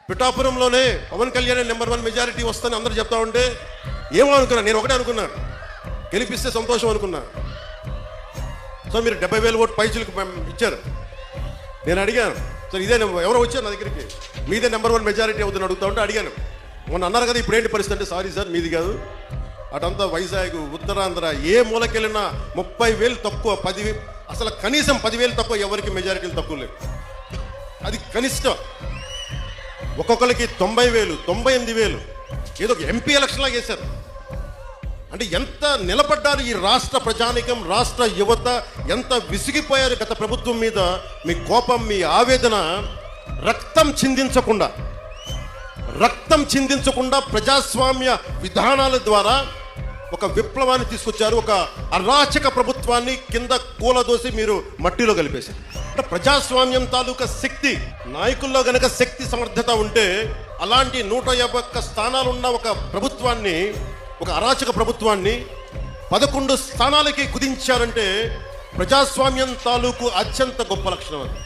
పిఠాపురంలోనే Pawan Kalyan number 1 majority వస్తుందని అందరూ చెప్తా ఉంటే ఏమో అనుకున్నా, నేను ఒకటే అనుకున్నా, గెలిపిస్తే సంతోషం అనుకున్నా. సో మీరు 70,000 ఓటు పైచులకు ఇచ్చారు. నేను అడిగాను, సార్ ఇదే ఎవరో వచ్చారు నా దగ్గరికి, మీదే నెంబర్ 1 మెజారిటీ అవుతుందని అడుగుతా ఉంటే అడిగాను, మొన్న అన్నారు కదా ఇప్పుడు ఏంటి పరిస్థితి అంటే, సారీ సార్ మీది కాదు, అటంతా వైజాగ్ ఉత్తరాంధ్ర ఏ మూలకెళ్ళినా 30,000 తక్కువ, 10,000 అసలు కనీసం 10,000 తక్కువ, ఎవరికి మెజారిటీలు తక్కువ లేవు. అది కనిష్టం. ఒక్కొక్కరికి 90,000 98,000 ఏదో ఒక ఎంపీ ఎలక్షన్ లాగా వేశారు. అంటే ఎంత నిలబడ్డారు ఈ రాష్ట్ర ప్రజానికం, రాష్ట్ర యువత ఎంత విసిగిపోయారు గత ప్రభుత్వం మీద. మీ కోపం, మీ ఆవేదన రక్తం చిందించకుండా ప్రజాస్వామ్య విధానాల ద్వారా ఒక విప్లవాన్ని తీసుకొచ్చారు. ఒక అరాచక ప్రభుత్వాన్ని కింద కూలదోసి మీరు మట్టిలో కలిపేశారు. అంటే ప్రజాస్వామ్యం తాలూకా శక్తి, నాయకుల్లో గనక శక్తి సమర్థత ఉంటే అలాంటి 151 స్థానాలున్న ఒక ప్రభుత్వాన్ని, ఒక అరాచక ప్రభుత్వాన్ని 11 స్థానాలకి కుదించారంటే ప్రజాస్వామ్యం తాలూకు అత్యంత గొప్ప లక్షణం అది.